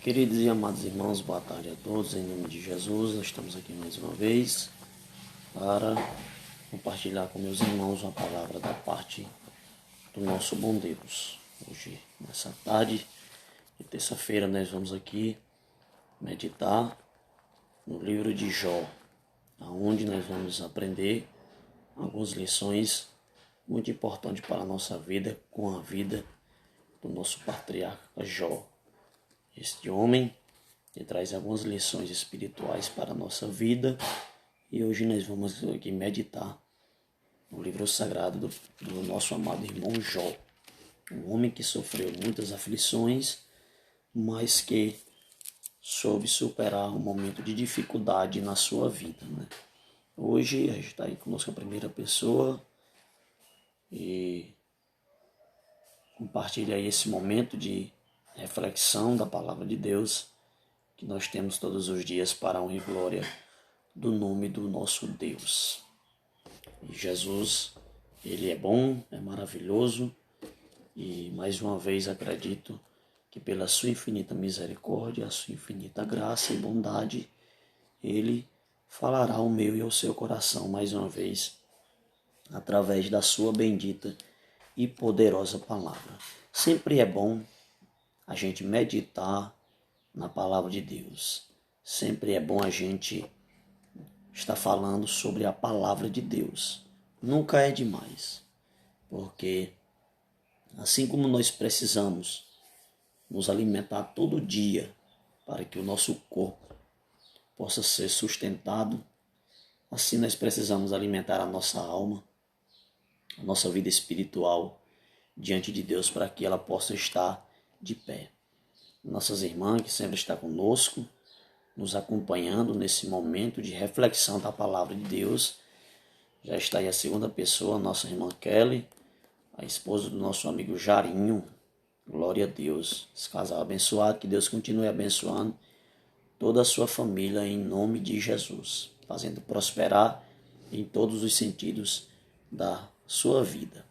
Queridos e amados irmãos, boa tarde a todos. Em nome de Jesus, nós estamos aqui mais uma vez para compartilhar com meus irmãos uma palavra da parte do nosso bom Deus. Hoje, nessa tarde de terça-feira, nós vamos aqui meditar no livro de Jó, onde nós vamos aprender algumas lições muito importantes para a nossa vida, com a vida do nosso patriarca Jó. Este homem que traz algumas lições espirituais para a nossa vida, e hoje nós vamos aqui meditar no livro sagrado do nosso amado irmão Jó, um homem que sofreu muitas aflições, mas que soube superar um momento de dificuldade na sua vida, né? Hoje a gente está aí conosco a primeira pessoa e compartilha aí esse momento de reflexão da palavra de Deus que nós temos todos os dias para a honra e glória do nome do nosso Deus. E Jesus, Ele é bom, é maravilhoso, e mais uma vez acredito que pela sua infinita misericórdia, a sua infinita graça e bondade, Ele falará ao meu e ao seu coração mais uma vez, através da sua bendita e poderosa palavra. Sempre é bom a gente meditar na palavra de Deus. Sempre é bom a gente estar falando sobre a palavra de Deus. Nunca é demais, porque assim como nós precisamos nos alimentar todo dia para que o nosso corpo possa ser sustentado, assim nós precisamos alimentar a nossa alma, a nossa vida espiritual diante de Deus para que ela possa estar de pé. Nossas irmãs que sempre estão conosco, nos acompanhando nesse momento de reflexão da palavra de Deus. Já está aí a segunda pessoa, nossa irmã Kelly, a esposa do nosso amigo Jarinho. Glória a Deus. Esse casal abençoado, que Deus continue abençoando toda a sua família em nome de Jesus, fazendo prosperar em todos os sentidos da sua vida.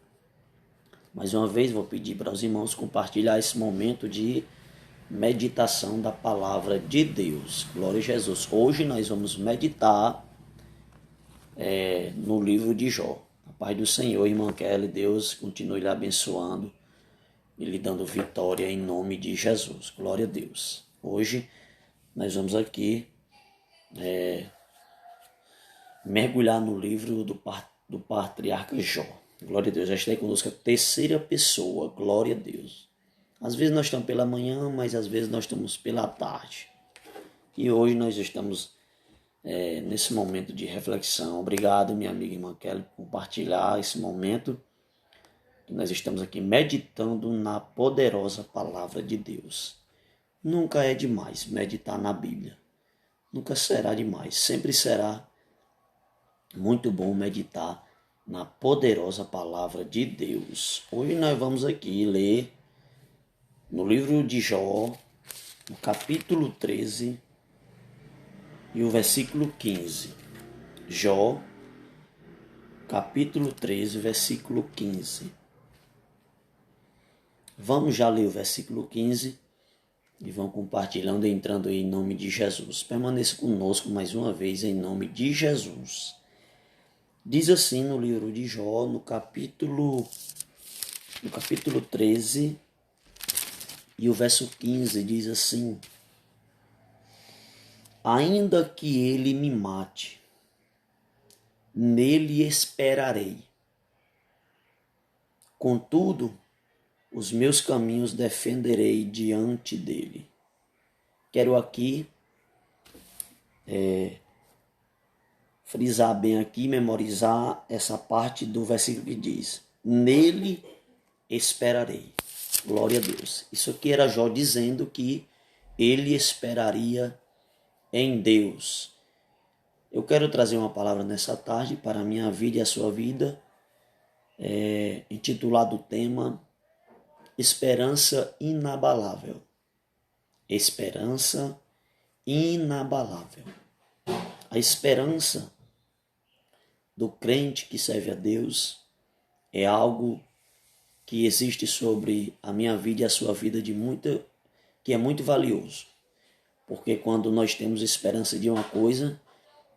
Mais uma vez vou pedir para os irmãos compartilhar esse momento de meditação da palavra de Deus. Glória a Jesus. Hoje nós vamos meditar no livro de Jó. A paz do Senhor, irmã Kelly, Deus continue lhe abençoando e lhe dando vitória em nome de Jesus. Glória a Deus. Hoje nós vamos aqui mergulhar no livro do patriarca Jó. Glória a Deus. Já está aí conosco a terceira pessoa. Glória a Deus. Às vezes nós estamos pela manhã, mas às vezes nós estamos pela tarde. E hoje nós estamos nesse momento de reflexão. Obrigado, minha amiga irmã Kelly, por compartilhar esse momento. Que nós estamos aqui meditando na poderosa palavra de Deus. Nunca é demais meditar na Bíblia. Nunca será demais. Sempre será muito bom meditar na poderosa palavra de Deus. Hoje nós vamos aqui ler no livro de Jó, no capítulo 13 e o versículo 15. Jó, capítulo 13, versículo 15. Vamos já ler o versículo 15 e vamos compartilhando, entrando em nome de Jesus. Permaneça conosco mais uma vez em nome de Jesus. Diz assim no livro de Jó, no capítulo 13, e o verso 15 diz assim: ainda que ele me mate, nele esperarei. Contudo, os meus caminhos defenderei diante dele. Quero aqui frisar bem aqui, memorizar essa parte do versículo que diz: nele esperarei. Glória a Deus. Isso aqui era Jó dizendo que ele esperaria em Deus. Eu quero trazer uma palavra nessa tarde para a minha vida e a sua vida, intitulado o tema Esperança Inabalável. Esperança inabalável. A esperança do crente que serve a Deus é algo que existe sobre a minha vida e a sua vida que é muito valioso. Porque quando nós temos esperança de uma coisa,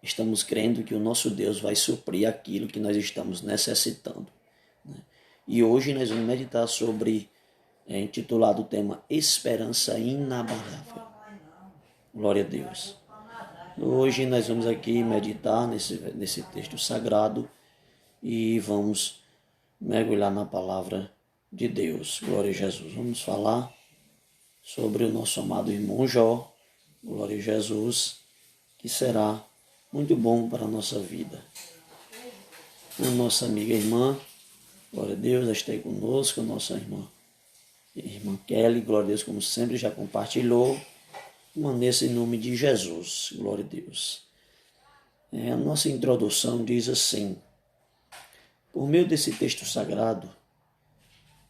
estamos crendo que o nosso Deus vai suprir aquilo que nós estamos necessitando. E hoje nós vamos meditar sobre, intitulado o tema Esperança Inabalável. Glória a Deus. Hoje nós vamos aqui meditar nesse texto sagrado e vamos mergulhar na palavra de Deus. Glória a Jesus. Vamos falar sobre o nosso amado irmão Jó. Glória a Jesus, que será muito bom para a nossa vida. A nossa amiga irmã, glória a Deus, está aí conosco, a nossa irmã Kelly, glória a Deus, como sempre, já compartilhou. Permaneça em nome de Jesus, glória a Deus. A nossa introdução diz assim: por meio desse texto sagrado,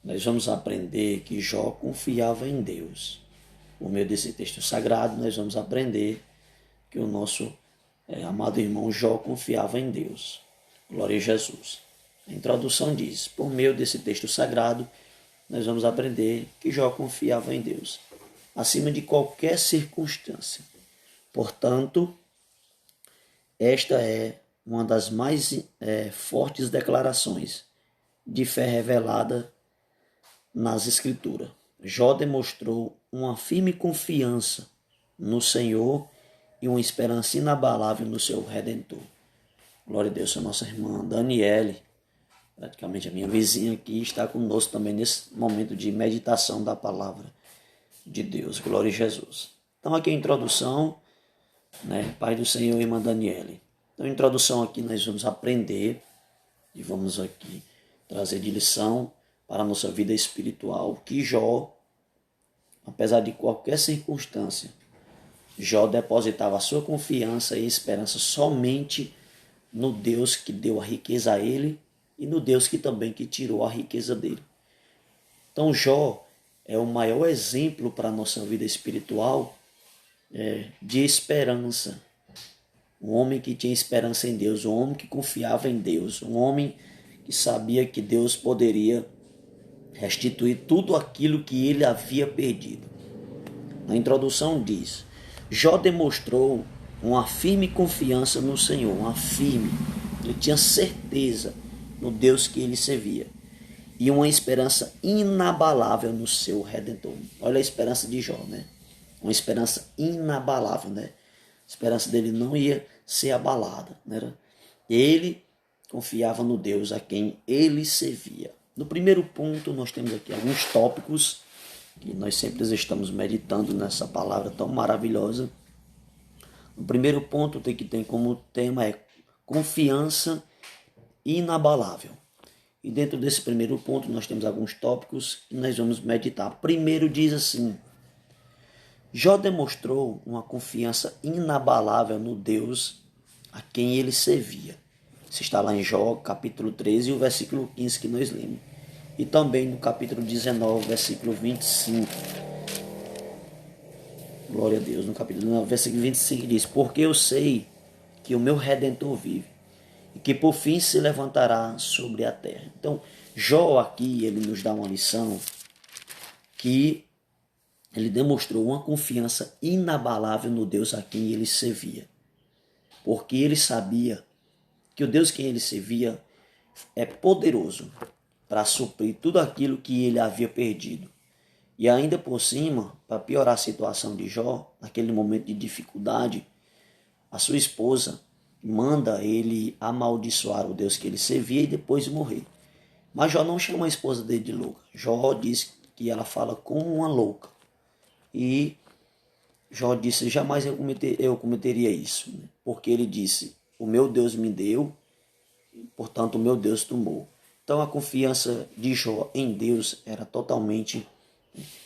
nós vamos aprender que Jó confiava em Deus. Por meio desse texto sagrado, nós vamos aprender que o nosso amado irmão Jó confiava em Deus. Glória a Jesus. A introdução diz: por meio desse texto sagrado, nós vamos aprender que Jó confiava em Deus, acima de qualquer circunstância. Portanto, esta é uma das mais fortes declarações de fé revelada nas Escrituras. Jó demonstrou uma firme confiança no Senhor e uma esperança inabalável no seu Redentor. Glória a Deus, a nossa irmã Daniele, praticamente a minha vizinha aqui, está conosco também nesse momento de meditação da palavra de Deus. Glória a Jesus. Então aqui a introdução, Pai do Senhor e irmã Daniele. Então a introdução aqui nós vamos aprender e vamos aqui trazer de lição para a nossa vida espiritual que Jó, apesar de qualquer circunstância, Jó depositava a sua confiança e esperança somente no Deus que deu a riqueza a ele e no Deus que também que tirou a riqueza dele. Então Jó é o maior exemplo para a nossa vida espiritual de esperança. Um homem que tinha esperança em Deus, um homem que confiava em Deus, um homem que sabia que Deus poderia restituir tudo aquilo que ele havia perdido. Na introdução diz: Jó demonstrou uma firme confiança no Senhor, ele tinha certeza no Deus que ele servia e uma esperança inabalável no seu Redentor. Olha a esperança de Jó, uma esperança inabalável, A esperança dele não ia ser abalada, Ele confiava no Deus a quem ele servia. No primeiro ponto, nós temos aqui alguns tópicos que nós sempre estamos meditando nessa palavra tão maravilhosa. O primeiro ponto que tem como tema é confiança inabalável. E dentro desse primeiro ponto nós temos alguns tópicos que nós vamos meditar. Primeiro diz assim: Jó demonstrou uma confiança inabalável no Deus a quem ele servia. Isso está lá em Jó, capítulo 13, o versículo 15 que nós lemos. E também no capítulo 19, versículo 25. Glória a Deus. No capítulo 19, versículo 25 diz: porque eu sei que o meu Redentor vive e que por fim se levantará sobre a terra. Então, Jó aqui, ele nos dá uma lição que ele demonstrou uma confiança inabalável no Deus a quem ele servia. Porque ele sabia que o Deus a quem ele servia é poderoso para suprir tudo aquilo que ele havia perdido. E ainda por cima, para piorar a situação de Jó, naquele momento de dificuldade, a sua esposa manda ele amaldiçoar o Deus que ele servia e depois morrer. Mas Jó não chama a esposa dele de louca. Jó diz que ela fala como uma louca. E Jó disse: jamais eu cometeria isso. Porque ele disse: o meu Deus me deu, portanto o meu Deus tomou. Então a confiança de Jó em Deus era totalmente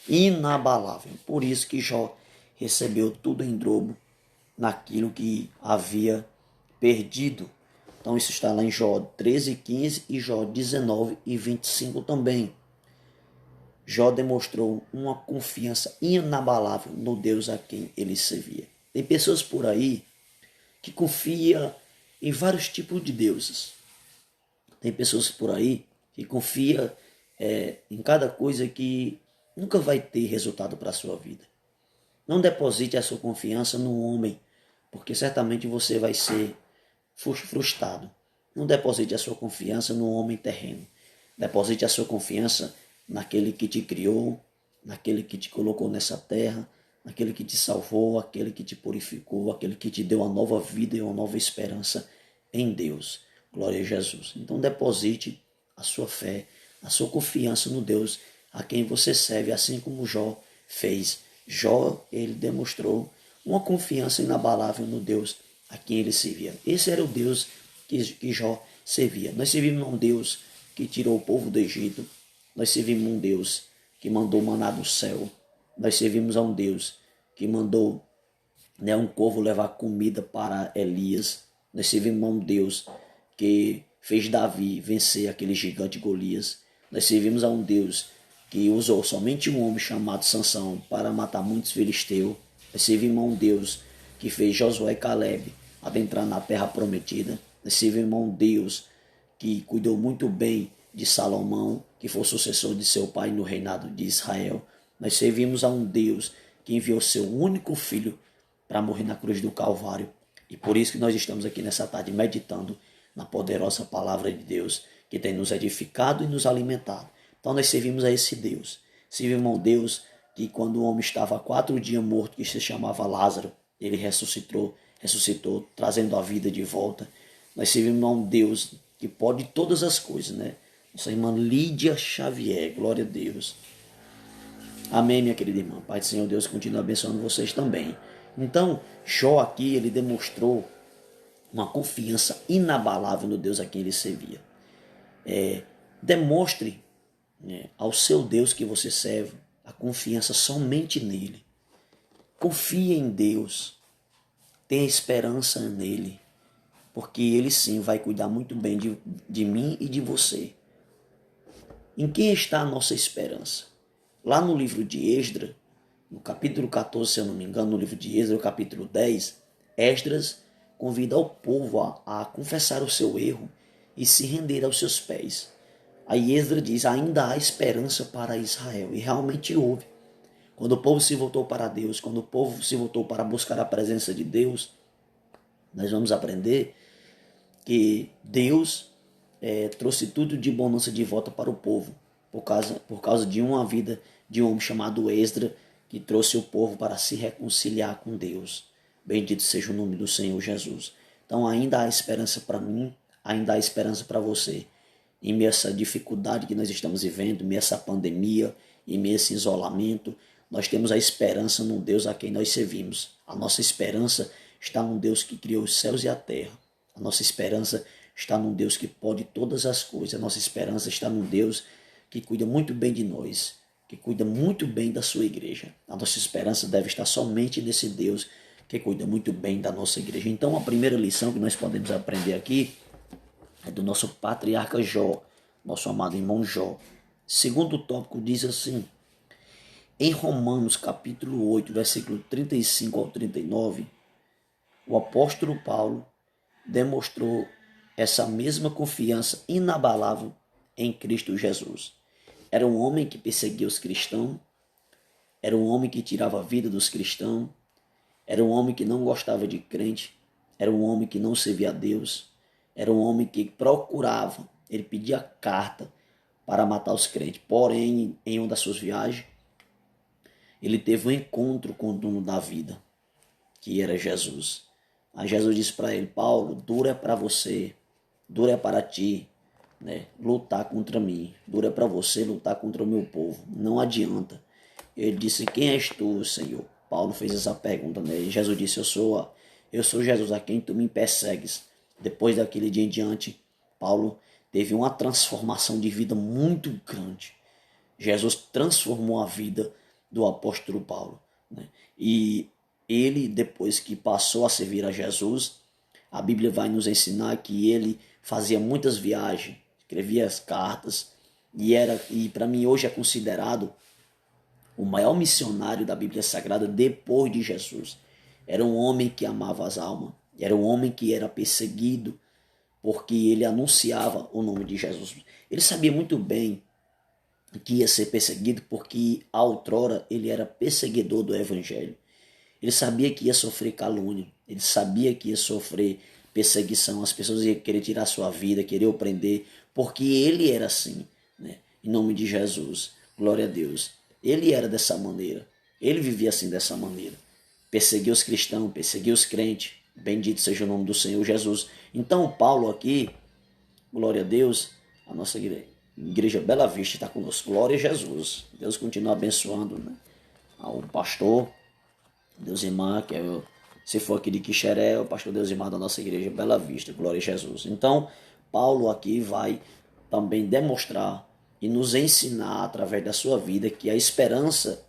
inabalável. Por isso que Jó recebeu tudo em dobro naquilo que havia perdido. Então isso está lá em Jó 13:15 e Jó 19:25 também. Jó demonstrou uma confiança inabalável no Deus a quem ele servia. Tem pessoas por aí que confiam em vários tipos de deuses. Tem pessoas por aí que confiam em cada coisa que nunca vai ter resultado para a sua vida. Não deposite a sua confiança no homem, porque certamente você vai ser frustrado. Não deposite a sua confiança no homem terreno. Deposite a sua confiança naquele que te criou, naquele que te colocou nessa terra, naquele que te salvou, aquele que te purificou, aquele que te deu uma nova vida e uma nova esperança em Deus. Glória a Jesus. Então deposite a sua fé, a sua confiança no Deus a quem você serve, assim como Jó fez. Jó, ele demonstrou uma confiança inabalável no Deus a quem ele servia. Esse era o Deus que Jó servia. Nós servimos a um Deus que tirou o povo do Egito. Nós servimos a um Deus que mandou maná do céu. Nós servimos a um Deus que mandou um corvo levar comida para Elias. Nós servimos a um Deus que fez Davi vencer aquele gigante Golias. Nós servimos a um Deus que usou somente um homem chamado Sansão para matar muitos filisteus. Nós servimos a um Deus que fez Josué e Caleb adentrar na terra prometida. Nós servimos a um Deus que cuidou muito bem de Salomão, que foi o sucessor de seu pai no reinado de Israel. Nós servimos a um Deus que enviou seu único filho para morrer na cruz do Calvário. E por isso que nós estamos aqui nessa tarde meditando na poderosa palavra de Deus, que tem nos edificado e nos alimentado. Então nós servimos a esse Deus. Servimos a um Deus que quando o homem estava há 4 dias morto, que se chamava Lázaro, ele ressuscitou, trazendo a vida de volta. Nós servimos a um Deus que pode todas as coisas, né? Nossa irmã Lídia Xavier, glória a Deus. Amém, minha querida irmã. Pai do Senhor Deus continua abençoando vocês também. Então, Jó aqui, ele demonstrou uma confiança inabalável no Deus a quem ele servia. Demonstre ao seu Deus que você serve a confiança somente nele. Confie em Deus. Tenha esperança nele. Porque ele sim vai cuidar muito bem de mim e de você. Em quem está a nossa esperança? Lá no livro de Esdras, no capítulo 14, se eu não me engano, no livro de Esdras, no capítulo 10, Esdras convida o povo a confessar o seu erro e se render aos seus pés. Aí Esdras diz, ainda há esperança para Israel. E realmente houve. Quando o povo se voltou para Deus, quando o povo se voltou para buscar a presença de Deus, nós vamos aprender que Deus trouxe tudo de bonança de volta para o povo, por causa de uma vida de um homem chamado Esdras, que trouxe o povo para se reconciliar com Deus. Bendito seja o nome do Senhor Jesus. Então ainda há esperança para mim, ainda há esperança para você. Em meio a essa dificuldade que nós estamos vivendo, em meio a essa pandemia, em meio a esse isolamento, nós temos a esperança no Deus a quem nós servimos. A nossa esperança está no Deus que criou os céus e a terra. A nossa esperança está num Deus que pode todas as coisas. A nossa esperança está num Deus que cuida muito bem de nós, que cuida muito bem da sua igreja. A nossa esperança deve estar somente nesse Deus que cuida muito bem da nossa igreja. Então a primeira lição que nós podemos aprender aqui é do nosso patriarca Jó, nosso amado irmão Jó. Segundo tópico diz assim, em Romanos capítulo 8, versículo 35 ao 39, o apóstolo Paulo demonstrou essa mesma confiança inabalável em Cristo Jesus. Era um homem que perseguia os cristãos, era um homem que tirava a vida dos cristãos, era um homem que não gostava de crente, era um homem que não servia a Deus, era um homem que procurava, ele pedia carta para matar os crentes. Porém, em uma das suas viagens, ele teve um encontro com o dono da vida, que era Jesus. Aí Jesus disse para ele, Paulo, duro é para você, duro é para ti, lutar contra mim, duro é para você lutar contra o meu povo, não adianta. Ele disse, quem és tu, Senhor? Paulo fez essa pergunta, E Jesus disse, eu sou Jesus a quem tu me persegues. Depois daquele dia em diante, Paulo teve uma transformação de vida muito grande. Jesus transformou a vida do apóstolo Paulo, E ele, depois que passou a servir a Jesus, a Bíblia vai nos ensinar que ele fazia muitas viagens, escrevia as cartas, e para mim hoje é considerado o maior missionário da Bíblia Sagrada depois de Jesus. Era um homem que amava as almas, era um homem que era perseguido porque ele anunciava o nome de Jesus. Ele sabia muito bem que ia ser perseguido porque outrora ele era perseguidor do Evangelho. Ele sabia que ia sofrer calúnia, ele sabia que ia sofrer perseguição, as pessoas iam querer tirar sua vida, querer o prender, porque ele era assim, né? Em nome de Jesus, glória a Deus. Ele era dessa maneira, ele vivia assim dessa maneira. Perseguia os cristãos, perseguia os crentes, bendito seja o nome do Senhor Jesus. Então Paulo aqui, glória a Deus, a nossa igreja Bela Vista está conosco, glória a Jesus. Deus continua abençoando, né? Ao pastor Deusimar, que é se for aqui de Quixeré, o pastor Deusimar da nossa igreja Bela Vista, glória a Jesus. Então, Paulo aqui vai também demonstrar e nos ensinar através da sua vida que a esperança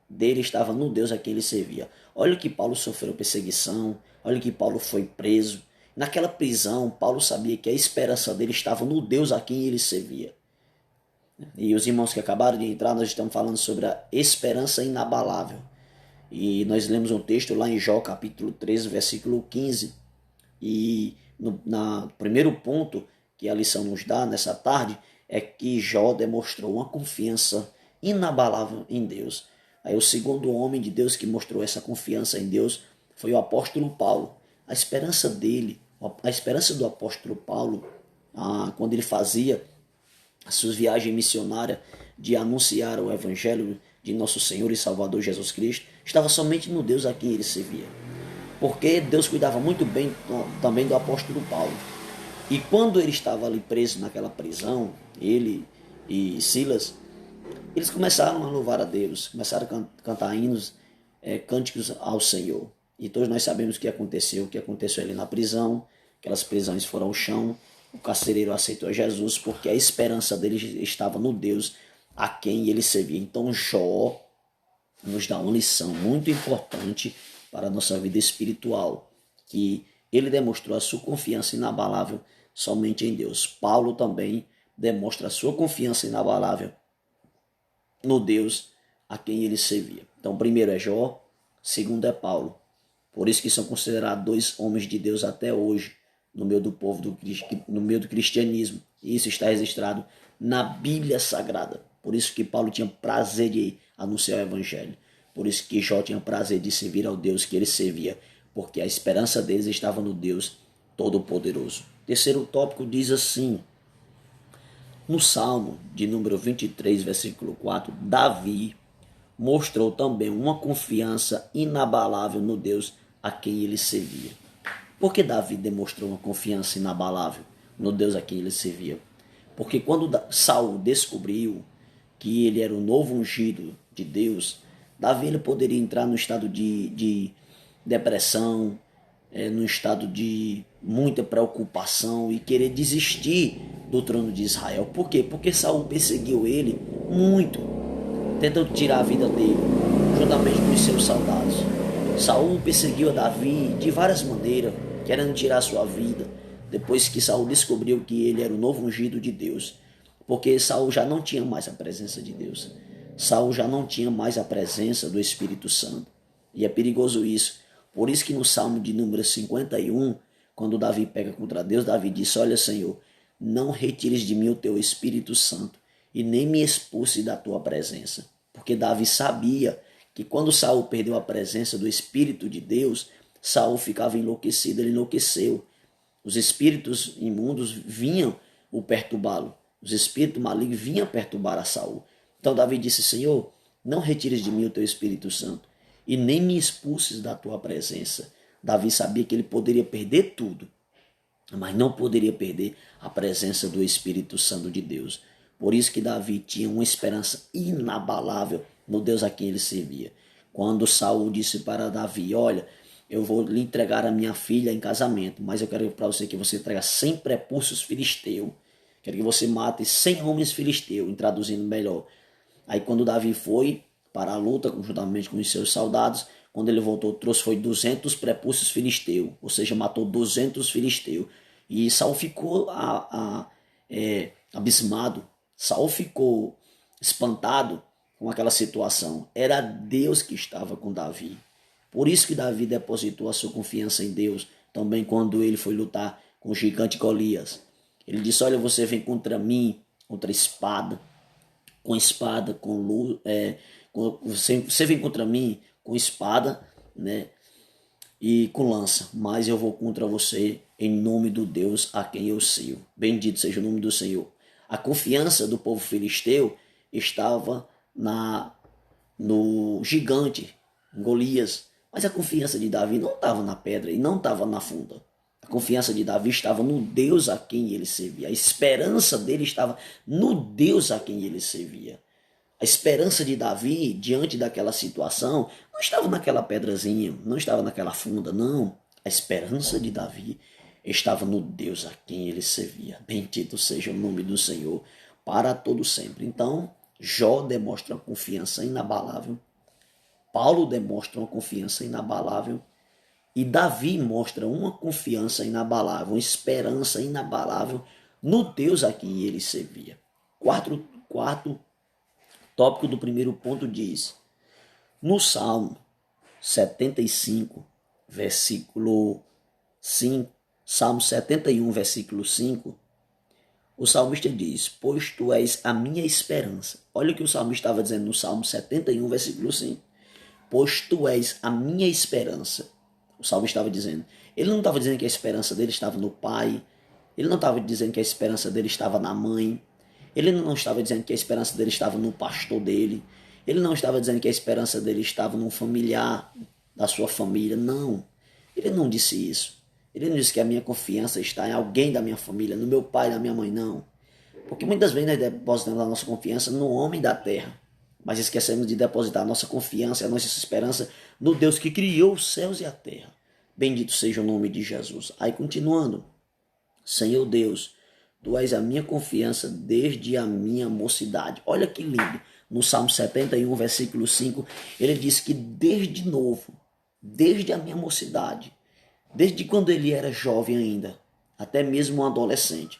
dele estava no Deus a quem ele servia. Olha que Paulo sofreu perseguição, olha que Paulo foi preso. Naquela prisão, Paulo sabia que a esperança dele estava no Deus a quem ele servia. E os irmãos que acabaram de entrar, nós estamos falando sobre a esperança inabalável. E nós lemos um texto lá em Jó, capítulo 13, versículo 15. E no primeiro ponto que a lição nos dá nessa tarde é que Jó demonstrou uma confiança inabalável em Deus. Aí o segundo homem de Deus que mostrou essa confiança em Deus foi o apóstolo Paulo. A esperança dele, a esperança do apóstolo Paulo, quando ele fazia as suas viagens missionárias de anunciar o evangelho de nosso Senhor e Salvador Jesus Cristo, estava somente no Deus a quem ele servia. Porque Deus cuidava muito bem também do apóstolo Paulo. E quando ele estava ali preso naquela prisão, ele e Silas, eles começaram a louvar a Deus, começaram a cantar hinos, cânticos ao Senhor. E todos nós sabemos o que aconteceu ali na prisão, aquelas prisões foram ao chão, o carcereiro aceitou a Jesus porque a esperança dele estava no Deus a quem ele servia. Então Jó nos dá uma lição muito importante para a nossa vida espiritual, que ele demonstrou a sua confiança inabalável somente em Deus. Paulo também demonstra a sua confiança inabalável no Deus a quem ele servia. Então, primeiro é Jó, segundo é Paulo. Por isso que são considerados dois homens de Deus até hoje, no meio do povo, no meio do cristianismo. E isso está registrado na Bíblia Sagrada. Por isso que Paulo tinha prazer de anunciar o Evangelho. Por isso que Jó tinha prazer de servir ao Deus que ele servia. Porque a esperança deles estava no Deus Todo-Poderoso. Terceiro tópico diz assim: no Salmo de número 23, versículo 4, Davi mostrou também uma confiança inabalável no Deus a quem ele servia. Por que Davi demonstrou uma confiança inabalável no Deus a quem ele servia? Porque quando Saul descobriu que ele era o novo ungido de Deus, Davi ele poderia entrar no estado de depressão, no estado de muita preocupação e querer desistir do trono de Israel. Por quê? Porque Saul perseguiu ele muito, tentando tirar a vida dele, juntamente com os seus soldados. Saul perseguiu a Davi de várias maneiras, querendo tirar a sua vida, depois que Saul descobriu que ele era o novo ungido de Deus. Porque Saul já não tinha mais a presença de Deus. Saul já não tinha mais a presença do Espírito Santo. E é perigoso isso. Por isso que no Salmo de número 51, quando Davi pega contra Deus, Davi disse: olha, Senhor, não retires de mim o teu Espírito Santo e nem me expulse da tua presença. Porque Davi sabia que quando Saul perdeu a presença do Espírito de Deus, Saul ficava enlouquecido, ele enlouqueceu. Os espíritos imundos vinham o perturbá-lo. Os espíritos malignos vinham perturbar a Saul. Então Davi disse: Senhor, não retires de mim o teu Espírito Santo e nem me expulses da tua presença. Davi sabia que ele poderia perder tudo, mas não poderia perder a presença do Espírito Santo de Deus. Por isso que Davi tinha uma esperança inabalável no Deus a quem ele servia. Quando Saul disse para Davi: olha, eu vou lhe entregar a minha filha em casamento, mas eu quero para você que você entregue 100 prepúcios filisteus. Quero que você mate 100 homens filisteus, traduzindo melhor. Aí quando Davi foi para a luta, juntamente com os seus soldados, quando ele voltou, trouxe foi 200 prepúcios filisteus, ou seja, matou 200 filisteus. E Saul ficou abismado, Saul ficou espantado com aquela situação. Era Deus que estava com Davi. Por isso que Davi depositou a sua confiança em Deus, também quando ele foi lutar com o gigante Golias. Ele disse: olha, você vem contra mim, contra espada, com luz, você vem contra mim com espada né? E com lança, mas eu vou contra você em nome do Deus a quem eu sirvo. Bendito seja o nome do Senhor. A confiança do povo filisteu estava no gigante, em Golias, mas a confiança de Davi não estava na pedra e não estava na funda. A confiança de Davi estava no Deus a quem ele servia. A esperança dele estava no Deus a quem ele servia. A esperança de Davi, diante daquela situação, não estava naquela pedrazinha, não estava naquela funda, não. A esperança de Davi estava no Deus a quem ele servia. Bendito seja o nome do Senhor para todo sempre. Então, Jó demonstra uma confiança inabalável. Paulo demonstra uma confiança inabalável. E Davi mostra uma confiança inabalável, uma esperança inabalável no Deus a quem ele servia. Quarto tópico do primeiro ponto diz: no Salmo 75, versículo 5, Salmo 71, versículo 5, o salmista diz: pois tu és a minha esperança. Olha o que o salmista estava dizendo no Salmo 71, versículo 5. Pois tu és a minha esperança. O salmista estava dizendo. Ele não estava dizendo que a esperança dele estava no pai. Ele não estava dizendo que a esperança dele estava na mãe. Ele não estava dizendo que a esperança dele estava no pastor dele. Ele não estava dizendo que a esperança dele estava num familiar da sua família. Não. Ele não disse isso. Ele não disse que a minha confiança está em alguém da minha família, no meu pai, na minha mãe, não. Porque muitas vezes nós depositamos a nossa confiança no homem da terra. Mas esquecemos de depositar a nossa confiança, a nossa esperança no Deus que criou os céus e a terra. Bendito seja o nome de Jesus. Aí continuando. Senhor Deus, tu és a minha confiança desde a minha mocidade. Olha que lindo. No Salmo 71, versículo 5, ele diz que desde novo, desde a minha mocidade, desde quando ele era jovem ainda, até mesmo um adolescente,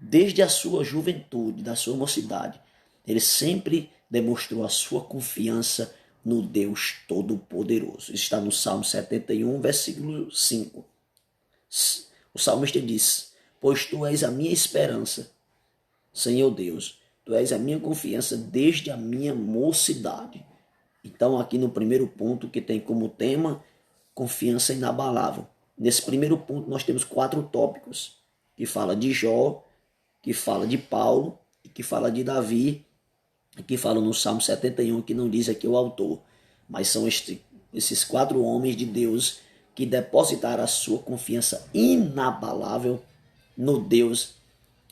desde a sua juventude, da sua mocidade, ele sempre demonstrou a sua confiança no Deus Todo-Poderoso. Está no Salmo 71, versículo 5. O salmista diz: pois tu és a minha esperança, Senhor Deus, tu és a minha confiança desde a minha mocidade. Então, aqui no primeiro ponto, que tem como tema confiança inabalável. Nesse primeiro ponto, nós temos 4 tópicos, que fala de Jó, que fala de Paulo, e que fala de Davi, e que fala no Salmo 71, que não diz aqui o autor. Mas são esses 4 homens de Deus que depositaram a sua confiança inabalável no Deus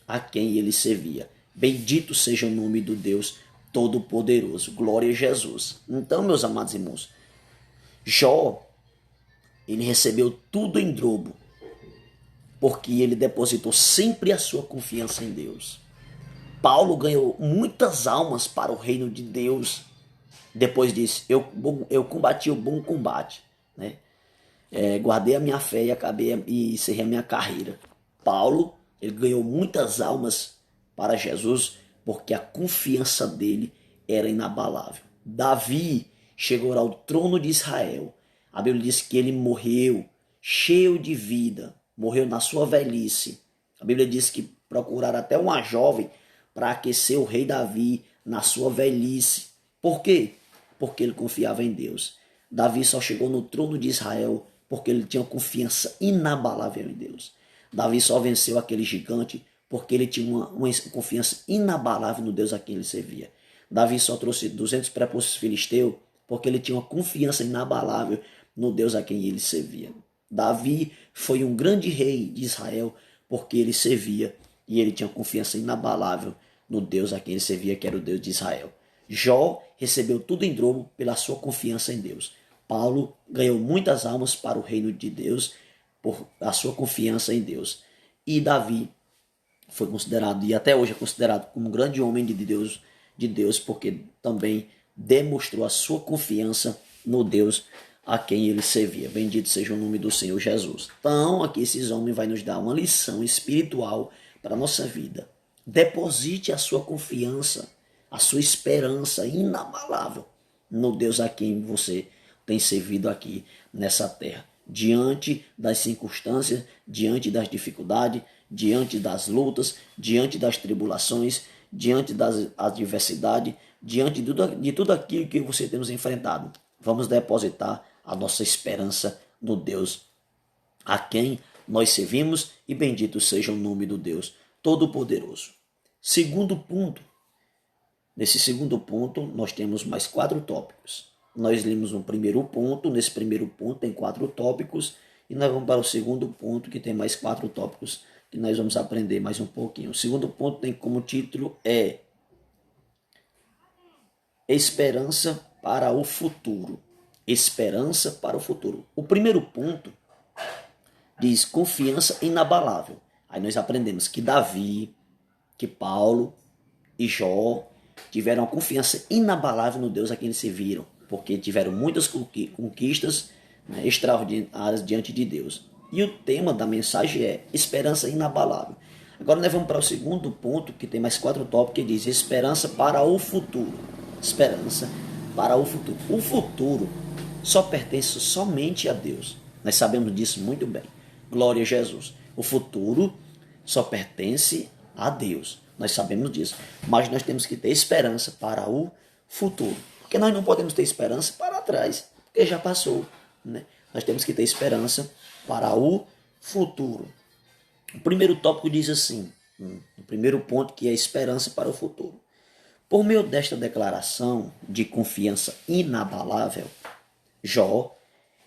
a quem ele servia. Bendito seja o nome do Deus Todo-Poderoso. Glória a Jesus. Então, meus amados irmãos, Jó, ele recebeu tudo em dobro, porque ele depositou sempre a sua confiança em Deus. Paulo ganhou muitas almas para o reino de Deus. Depois disso, eu combati o bom combate, né? Guardei a minha fé e acabei e encerrei a minha carreira. Paulo, ele ganhou muitas almas para Jesus porque a confiança dele era inabalável. Davi chegou ao trono de Israel. A Bíblia diz que ele morreu cheio de vida, morreu na sua velhice. A Bíblia diz que procuraram até uma jovem para aquecer o rei Davi na sua velhice. Por quê? Porque ele confiava em Deus. Davi só chegou no trono de Israel porque ele tinha confiança inabalável em Deus. Davi só venceu aquele gigante porque ele tinha uma confiança inabalável no Deus a quem ele servia. Davi só trouxe 200 prepostos filisteus porque ele tinha uma confiança inabalável no Deus a quem ele servia. Davi foi um grande rei de Israel porque ele servia e ele tinha confiança inabalável no Deus a quem ele servia, que era o Deus de Israel. Jó recebeu tudo em dobro pela sua confiança em Deus. Paulo ganhou muitas almas para o reino de Deus por a sua confiança em Deus. E Davi foi considerado, e até hoje é considerado, como um grande homem de Deus, porque também demonstrou a sua confiança no Deus a quem ele servia. Bendito seja o nome do Senhor Jesus. Então, aqui esses homens vão nos dar uma lição espiritual para a nossa vida. Deposite a sua confiança, a sua esperança inabalável no Deus a quem você tem servido aqui nessa terra. Diante das circunstâncias, diante das dificuldades, diante das lutas, diante das tribulações, diante das adversidades, diante de tudo aquilo que você temos enfrentado. Vamos depositar a nossa esperança no Deus a quem nós servimos, e bendito seja o nome do Deus Todo-Poderoso. Segundo ponto. Nesse segundo ponto, nós temos mais 4 tópicos. Nós lemos um primeiro ponto, nesse primeiro ponto tem 4 tópicos, e nós vamos para o segundo ponto, que tem mais 4 tópicos, que nós vamos aprender mais um pouquinho. O segundo ponto tem como título Esperança para o futuro. Esperança para o futuro. O primeiro ponto diz confiança inabalável. Aí nós aprendemos que Davi, que Paulo e Jó tiveram uma confiança inabalável no Deus a quem eles serviram, porque tiveram muitas conquistas, né, extraordinárias diante de Deus. E o tema da mensagem é esperança inabalável. Agora nós vamos para o segundo ponto, que tem mais 4 tópicos, que diz esperança para o futuro. Esperança para o futuro. O futuro só pertence somente a Deus. Nós sabemos disso muito bem. Glória a Jesus. O futuro só pertence a Deus. Nós sabemos disso. Mas nós temos que ter esperança para o futuro. Porque nós não podemos ter esperança para trás, porque já passou, né? Nós temos que ter esperança para o futuro. O primeiro tópico diz assim, o primeiro ponto, que é esperança para o futuro. Por meio desta declaração de confiança inabalável, Jó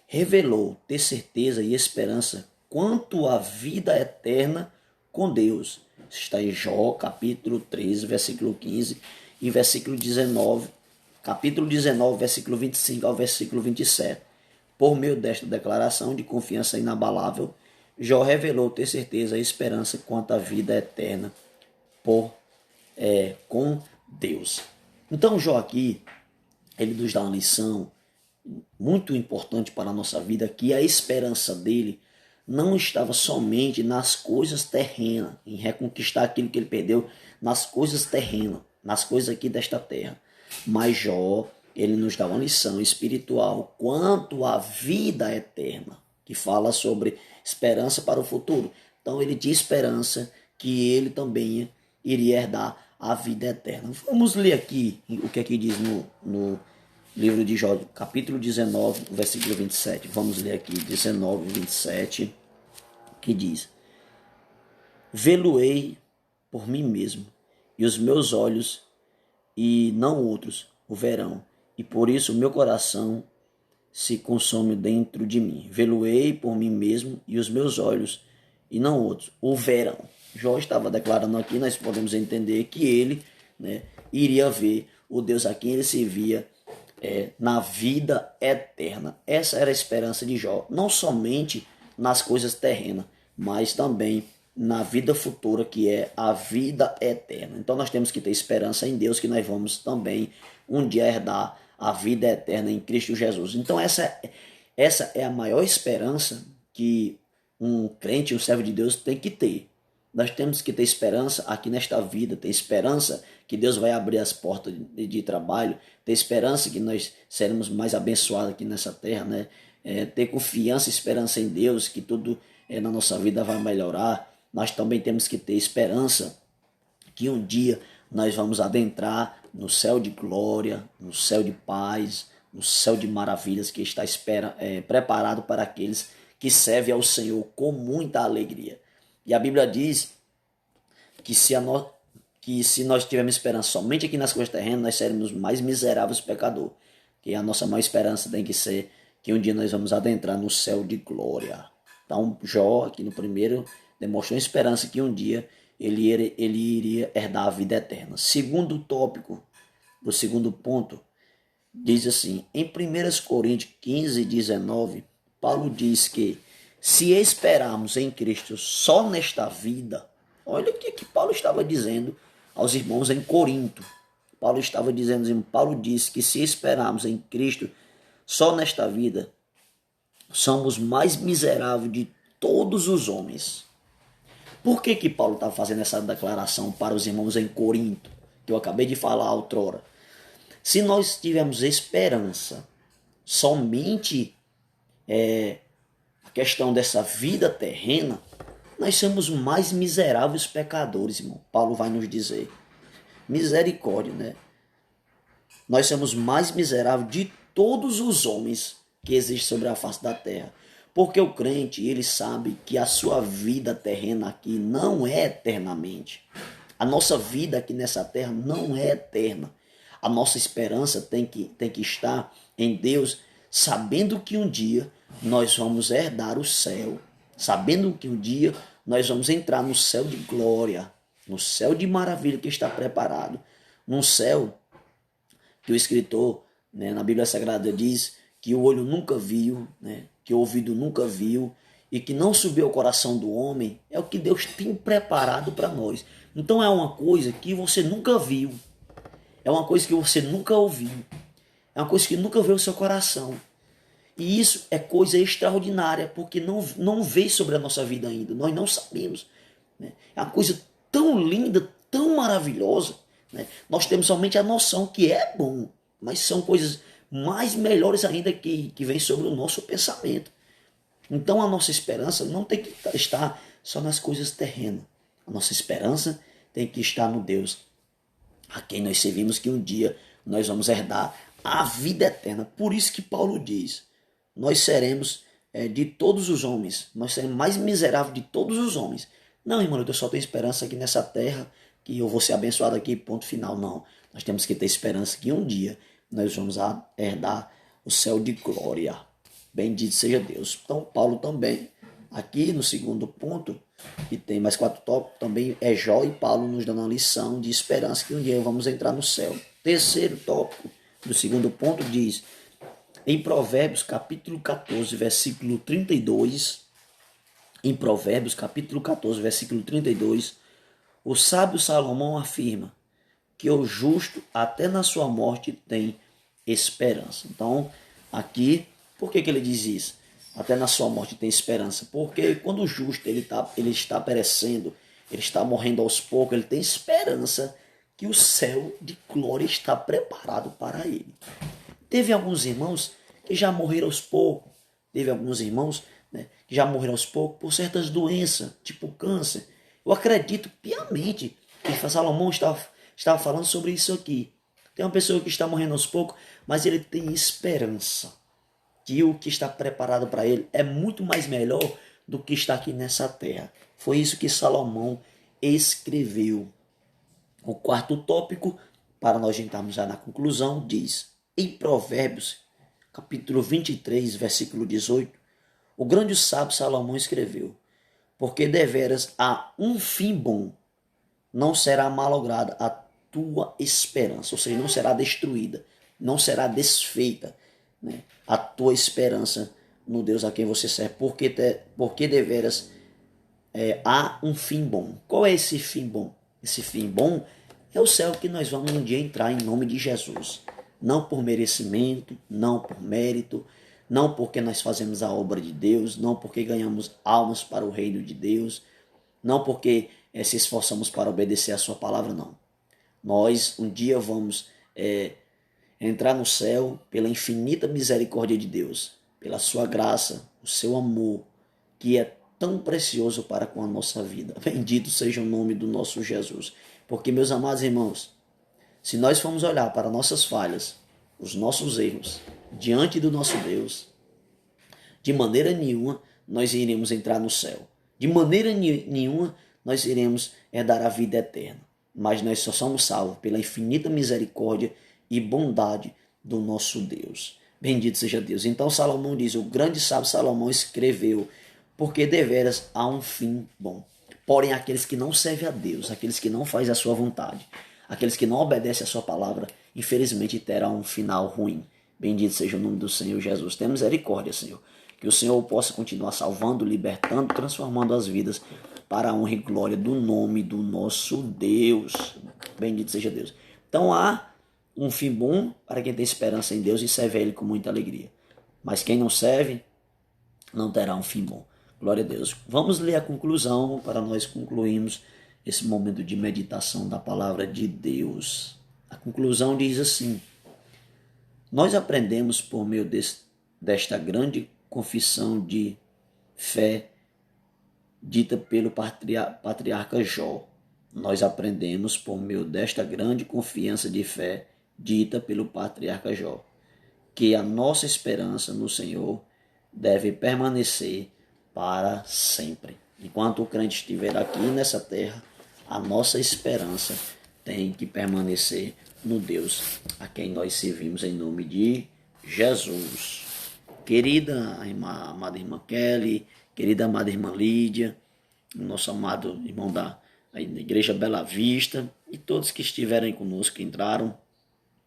revelou ter certeza e esperança quanto à vida eterna com Deus. Está em Jó, capítulo 13, versículo 15 e versículo 19, capítulo 19, versículo 25 ao versículo 27. Por meio desta declaração de confiança inabalável, Jó revelou ter certeza e esperança quanto à vida eterna com Deus. Então Jó aqui, ele nos dá uma lição muito importante para a nossa vida, que a esperança dele não estava somente nas coisas terrenas, em reconquistar aquilo que ele perdeu nas coisas terrenas, nas coisas aqui desta terra. Mas Jó, ele nos dá uma lição espiritual quanto à vida eterna, que fala sobre esperança para o futuro. Então ele tinha esperança que ele também iria herdar a vida eterna. Vamos ler aqui o que aqui diz no livro de Jó, capítulo 19, versículo 27. Vamos ler aqui 19, 27, que diz: Vê-lo-ei por mim mesmo, e os meus olhos, e não outros, o verão, e por isso o meu coração se consome dentro de mim. Vê-lo-ei por mim mesmo, e os meus olhos, e não outros, o verão. Jó estava declarando aqui, nós podemos entender que ele, né, iria ver o Deus a quem ele servia na vida eterna. Essa era a esperança de Jó, não somente nas coisas terrenas, mas também na vida futura, que é a vida eterna. Então nós temos que ter esperança em Deus, que nós vamos também um dia herdar a vida eterna em Cristo Jesus. Então essa é a maior esperança que um crente, um servo de Deus tem que ter. Nós temos que ter esperança aqui nesta vida, ter esperança que Deus vai abrir as portas de trabalho, ter esperança que nós seremos mais abençoados aqui nessa terra, né? Ter confiança e esperança em Deus, que tudo na nossa vida vai melhorar. Nós também temos que ter esperança que um dia nós vamos adentrar no céu de glória, no céu de paz, no céu de maravilhas que está preparado para aqueles que servem ao Senhor com muita alegria. E a Bíblia diz que se nós tivermos esperança somente aqui nas coisas terrenas, nós seremos mais miseráveis pecadores. Que a nossa maior esperança tem que ser que um dia nós vamos adentrar no céu de glória. Então Jó, aqui no primeiro, demonstrou esperança que um dia ele iria herdar a vida eterna. Segundo tópico, o segundo ponto, diz assim, em 1 Coríntios 15, 19, Paulo diz que se esperarmos em Cristo só nesta vida, olha o que Paulo estava dizendo aos irmãos em Corinto. Paulo disse que se esperarmos em Cristo só nesta vida, somos mais miseráveis de todos os homens. Por que Paulo está fazendo essa declaração para os irmãos em Corinto, que eu acabei de falar outrora? Se nós tivermos esperança somente a questão dessa vida terrena, nós somos mais miseráveis pecadores, irmão. Paulo vai nos dizer. Misericórdia, né? Nós somos mais miseráveis de todos os homens. que existe sobre a face da terra. Porque o crente, ele sabe que a sua vida terrena aqui não é eternamente. A nossa vida aqui nessa terra não é eterna. A nossa esperança tem que estar em Deus, sabendo que um dia nós vamos herdar o céu, sabendo que um dia nós vamos entrar no céu de glória, no céu de maravilha que está preparado, num céu que o escritor, né, na Bíblia Sagrada diz que o olho nunca viu, né, que o ouvido nunca viu e que não subiu ao coração do homem, é o que Deus tem preparado para nós. Então é uma coisa que você nunca viu, é uma coisa que você nunca ouviu, é uma coisa que nunca veio ao seu coração. E isso é coisa extraordinária, porque não veio sobre a nossa vida ainda, nós não sabemos. Né? É uma coisa tão linda, tão maravilhosa. Né? Nós temos somente a noção que é bom, mas são coisas mais melhores ainda que vêm sobre o nosso pensamento. Então a nossa esperança não tem que estar só nas coisas terrenas. A nossa esperança tem que estar no Deus a quem nós servimos, que um dia nós vamos herdar a vida eterna. Por isso que Paulo diz, nós seremos de todos os homens, nós seremos mais miseráveis de todos os homens. Não, irmão, eu só tenho esperança aqui nessa terra, que eu vou ser abençoado aqui, ponto final. Não, nós temos que ter esperança que um dia nós vamos herdar o céu de glória. Bendito seja Deus. Então Paulo também, aqui no segundo ponto, que tem mais 4 tópicos, também é Jó e Paulo nos dando uma lição de esperança que um dia vamos entrar no céu. Terceiro tópico do segundo ponto diz, em Provérbios capítulo 14, versículo 32, em Provérbios capítulo 14, versículo 32, o sábio Salomão afirma que o justo até na sua morte tem esperança. Então, aqui, por que ele diz isso? Até na sua morte tem esperança. Porque quando o justo ele está perecendo, ele está morrendo aos poucos, ele tem esperança que o céu de glória está preparado para ele. Teve alguns irmãos que já morreram aos poucos. Teve alguns irmãos, né, que já morreram aos poucos por certas doenças, tipo câncer. Eu acredito piamente que Salomão estava falando sobre isso aqui. Tem uma pessoa que está morrendo aos poucos, mas ele tem esperança que o que está preparado para ele é muito mais melhor do que está aqui nessa terra. Foi isso que Salomão escreveu. O quarto tópico, para nós entrarmos já na conclusão, diz, em Provérbios, capítulo 23, versículo 18, o grande sábio Salomão escreveu, porque deveras há um fim bom, não será malograda a tua esperança, ou seja, não será destruída, não será desfeita, né, a tua esperança no Deus a quem você serve, porque deveras há um fim bom. Qual é esse fim bom? Esse fim bom é o céu que nós vamos um dia entrar em nome de Jesus. Não por merecimento, não por mérito, não porque nós fazemos a obra de Deus, não porque ganhamos almas para o reino de Deus, não porque se esforçamos para obedecer a sua palavra, não. Nós um dia vamos entrar no céu pela infinita misericórdia de Deus, pela sua graça, o seu amor, que é tão precioso para com a nossa vida. Bendito seja o nome do nosso Jesus. Porque, meus amados irmãos, se nós formos olhar para nossas falhas, os nossos erros, diante do nosso Deus, de maneira nenhuma nós iremos entrar no céu. De maneira nenhuma nós iremos herdar a vida eterna. Mas nós só somos salvos pela infinita misericórdia e bondade do nosso Deus. Bendito seja Deus. Então Salomão diz, o grande sábio Salomão escreveu, porque deveras há um fim bom. Porém, aqueles que não servem a Deus, aqueles que não fazem a sua vontade, aqueles que não obedecem a sua palavra, infelizmente terão um final ruim. Bendito seja o nome do Senhor Jesus. Tenha misericórdia, Senhor. Que o Senhor possa continuar salvando, libertando, transformando as vidas para a honra e glória do nome do nosso Deus. Bendito seja Deus. Então há um fim bom para quem tem esperança em Deus e serve a Ele com muita alegria. Mas quem não serve, não terá um fim bom. Glória a Deus. Vamos ler a conclusão para nós concluirmos esse momento de meditação da palavra de Deus. A conclusão diz assim, nós aprendemos por meio desta grande confissão de fé dita pelo patriarca Jó. Nós aprendemos por meio desta grande confiança de fé dita pelo patriarca Jó, que a nossa esperança no Senhor deve permanecer para sempre. Enquanto o crente estiver aqui nessa terra, a nossa esperança tem que permanecer no Deus a quem nós servimos, em nome de Jesus. Querida amada irmã Kelly, querida amada irmã Lídia, nosso amado irmão da Igreja Bela Vista e todos que estiveram aí conosco, que entraram,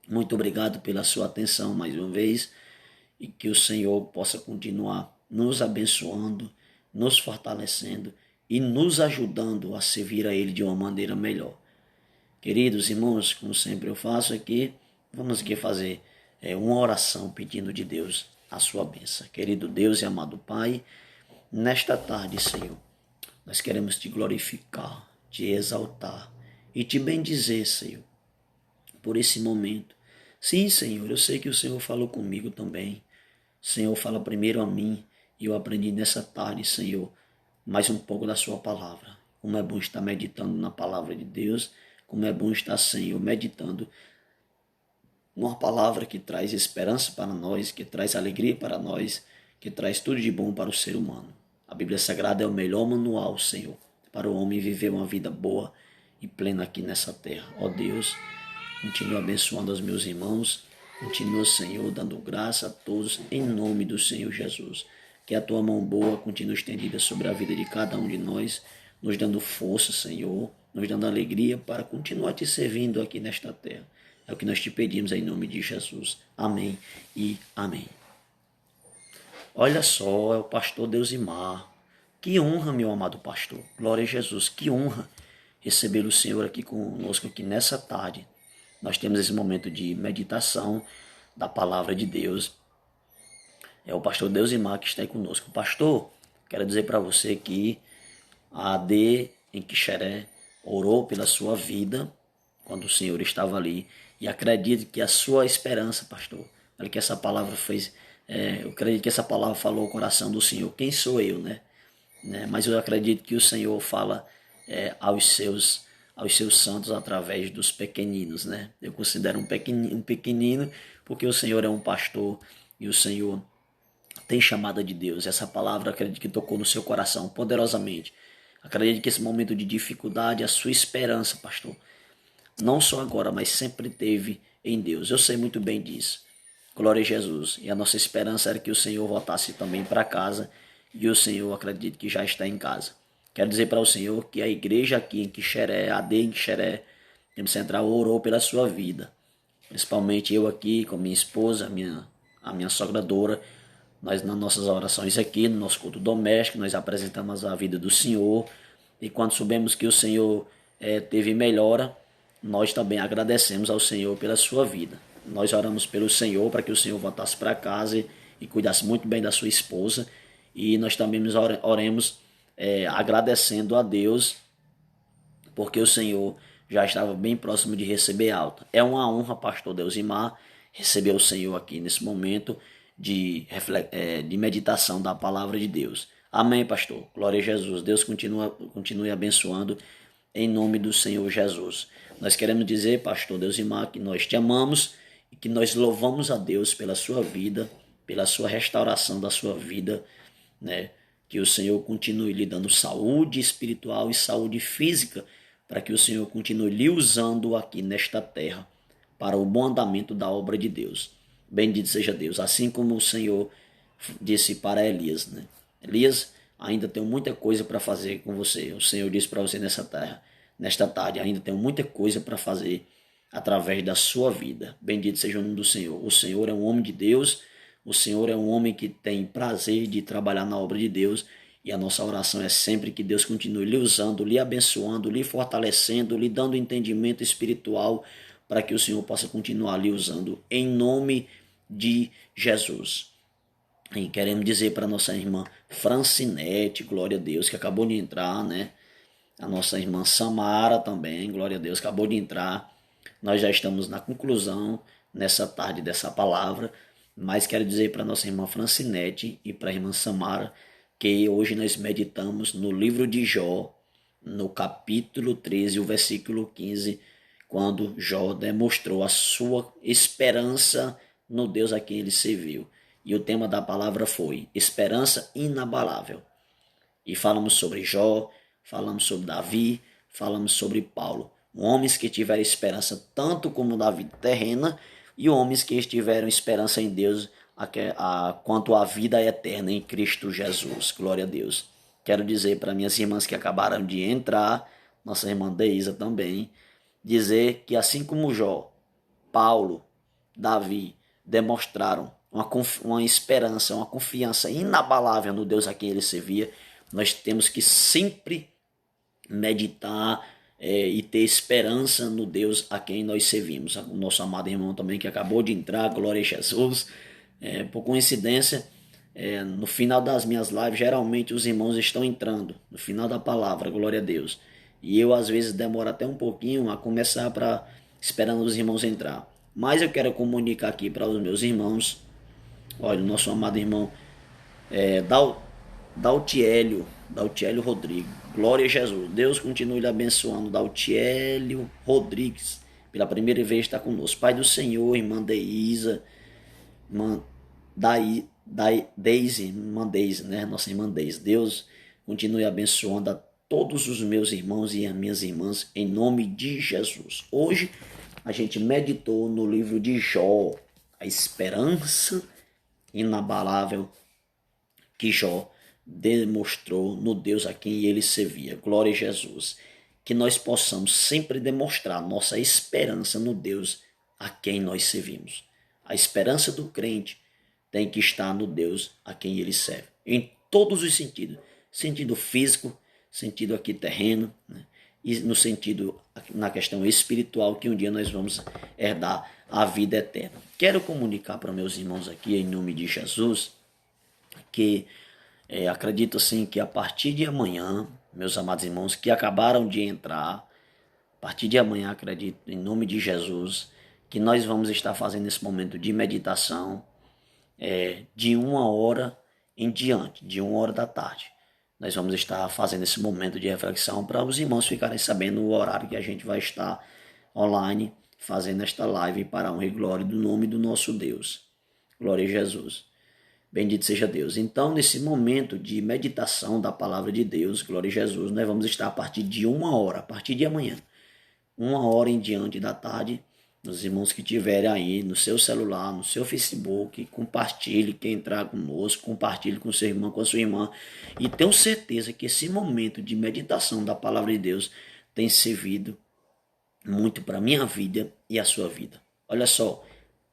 muito obrigado pela sua atenção mais uma vez e que o Senhor possa continuar nos abençoando, nos fortalecendo e nos ajudando a servir a Ele de uma maneira melhor. Queridos irmãos, como sempre eu faço aqui, vamos aqui fazer uma oração pedindo de Deus a sua bênção. Querido Deus e amado Pai, nesta tarde, Senhor, nós queremos te glorificar, te exaltar e te bendizer, Senhor, por esse momento. Sim, Senhor, eu sei que o Senhor falou comigo também. O Senhor fala primeiro a mim e eu aprendi nessa tarde, Senhor, mais um pouco da sua palavra. Como é bom estar meditando na palavra de Deus, como é bom estar, Senhor, meditando numa palavra que traz esperança para nós, que traz alegria para nós, que traz tudo de bom para o ser humano. A Bíblia Sagrada é o melhor manual, Senhor, para o homem viver uma vida boa e plena aqui nessa terra. Ó Deus, continua abençoando os meus irmãos, continua, Senhor, dando graça a todos, em nome do Senhor Jesus. Que a tua mão boa continue estendida sobre a vida de cada um de nós, nos dando força, Senhor, nos dando alegria para continuar te servindo aqui nesta terra. É o que nós te pedimos em nome de Jesus. Amém e amém. Olha só, é o pastor Deusimar. Que honra, meu amado pastor. Glória a Jesus. Que honra receber o Senhor aqui conosco aqui nessa tarde. Nós temos esse momento de meditação da palavra de Deus. É o pastor Deusimar que está aí conosco. Pastor, quero dizer para você que a AD em Quixeré orou pela sua vida quando o Senhor estava ali. E acredito que a sua esperança, pastor, que essa palavra fez, eu acredito que essa palavra falou o coração do Senhor. Quem sou eu, né? Mas eu acredito que o Senhor fala aos seus santos através dos pequeninos, né? Eu considero um pequenino porque o Senhor é um pastor e o Senhor tem chamada de Deus. Essa palavra acredito que tocou no seu coração poderosamente. Acredito que esse momento de dificuldade, a sua esperança, pastor, não só agora, mas sempre teve em Deus. Eu sei muito bem disso. Glória a Jesus. E a nossa esperança era que o Senhor voltasse também para casa. E o Senhor, acredito que já está em casa. Quero dizer para o Senhor que a igreja aqui em Quixeré, a AD em Quixeré, Tempo Central, orou pela sua vida. Principalmente eu aqui com minha esposa, a minha sogradora. Nós, nas nossas orações aqui, no nosso culto doméstico, nós apresentamos a vida do Senhor. E quando soubemos que o Senhor teve melhora, nós também agradecemos ao Senhor pela sua vida. Nós oramos pelo Senhor para que o Senhor voltasse para casa e cuidasse muito bem da sua esposa. E nós também oremos agradecendo a Deus porque o Senhor já estava bem próximo de receber alta. É uma honra, pastor Deusimar, receber o Senhor aqui nesse momento de meditação da palavra de Deus. Amém, pastor. Glória a Jesus. Deus continue abençoando em nome do Senhor Jesus. Nós queremos dizer, pastor Deusimar, que nós te amamos e que nós louvamos a Deus pela sua vida, pela sua restauração da sua vida, né? Que o Senhor continue lhe dando saúde espiritual e saúde física, para que o Senhor continue lhe usando aqui nesta terra para o bom andamento da obra de Deus. Bendito seja Deus. Assim como o Senhor disse para Elias, né? Elias, ainda tenho muita coisa para fazer com você. O Senhor disse para você nesta tarde, ainda tenho muita coisa para fazer através da sua vida. Bendito seja o nome do Senhor. O Senhor é um homem de Deus. O Senhor é um homem que tem prazer de trabalhar na obra de Deus. E a nossa oração é sempre que Deus continue lhe usando, lhe abençoando, lhe fortalecendo, lhe dando entendimento espiritual para que o Senhor possa continuar lhe usando em nome de Jesus. E queremos dizer para a nossa irmã Francinete, glória a Deus, que acabou de entrar, né? A nossa irmã Samara também, glória a Deus, acabou de entrar. Nós já estamos na conclusão nessa tarde dessa palavra, mas quero dizer para a nossa irmã Francinete e para a irmã Samara que hoje nós meditamos no livro de Jó, no capítulo 13, o versículo 15, quando Jó demonstrou a sua esperança no Deus a quem ele serviu. E o tema da palavra foi esperança inabalável. E falamos sobre Jó, falamos sobre Davi, falamos sobre Paulo. Homens que tiveram esperança tanto como na vida terrena e homens que tiveram esperança em Deus quanto à vida eterna em Cristo Jesus. Glória a Deus. Quero dizer para minhas irmãs que acabaram de entrar, nossa irmã Deisa também, dizer que assim como Jó, Paulo, Davi demonstraram uma esperança, uma confiança inabalável no Deus a quem ele servia, nós temos que sempre meditar e ter esperança no Deus a quem nós servimos. O nosso amado irmão também que acabou de entrar, glória a Jesus. Por coincidência, no final das minhas lives, geralmente os irmãos estão entrando, no final da palavra, glória a Deus. E eu às vezes demoro até um pouquinho a começar esperando os irmãos entrar. Mas eu quero comunicar aqui para os meus irmãos, olha, o nosso amado irmão Daltiélio Rodrigues, glória a Jesus. Deus continue lhe abençoando. Daltiélio Rodrigues, pela primeira vez está conosco. Pai do Senhor, irmã Deisa, irmã Deise, irmã Deise, né? Nossa irmã Deise. Deus continue abençoando a todos os meus irmãos e as minhas irmãs, em nome de Jesus. Hoje a gente meditou no livro de Jó, a esperança inabalável que Jó demonstrou no Deus a quem ele servia. Glória a Jesus. Que nós possamos sempre demonstrar nossa esperança no Deus a quem nós servimos. A esperança do crente tem que estar no Deus a quem ele serve. Em todos os sentidos. Sentido físico, sentido aqui terreno, né? E no sentido, na questão espiritual, que um dia nós vamos herdar a vida eterna. Quero comunicar para meus irmãos aqui, em nome de Jesus, que acredito sim que a partir de amanhã, meus amados irmãos que acabaram de entrar, a partir de amanhã, acredito, em nome de Jesus, que nós vamos estar fazendo esse momento de meditação de 1h em diante, de 1h da tarde. Nós vamos estar fazendo esse momento de reflexão para os irmãos ficarem sabendo o horário que a gente vai estar online fazendo esta live para a honra e glória do nome do nosso Deus. Glória a Jesus. Bendito seja Deus. Então, nesse momento de meditação da palavra de Deus, glória a Jesus, nós vamos estar a partir de 1h, a partir de amanhã, 1h em diante da tarde. Os irmãos que tiverem aí no seu celular, no seu Facebook, compartilhe, quem entrar conosco, compartilhe com seu irmão, com a sua irmã. E tenho certeza que esse momento de meditação da palavra de Deus tem servido muito para a minha vida e a sua vida. Olha só,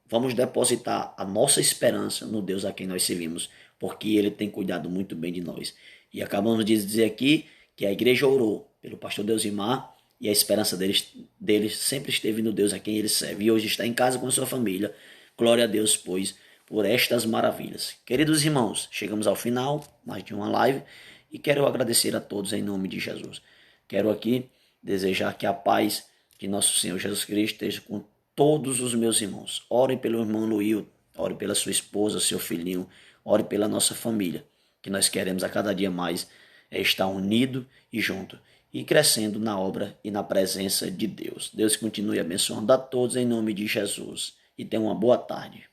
vamos depositar a nossa esperança no Deus a quem nós servimos, porque ele tem cuidado muito bem de nós. E acabamos de dizer aqui que a igreja orou pelo pastor Deusimar, e a esperança deles sempre esteve no Deus a quem ele serve. E hoje está em casa com a sua família. Glória a Deus, pois, por estas maravilhas. Queridos irmãos, chegamos ao final, mais de uma live. E quero agradecer a todos em nome de Jesus. Quero aqui desejar que a paz de nosso Senhor Jesus Cristo esteja com todos os meus irmãos. Orem pelo irmão Luil, ore pela sua esposa, seu filhinho. Ore pela nossa família. Que nós queremos a cada dia mais estar unido e junto. E crescendo na obra e na presença de Deus. Deus continue abençoando a todos em nome de Jesus. E tenha uma boa tarde.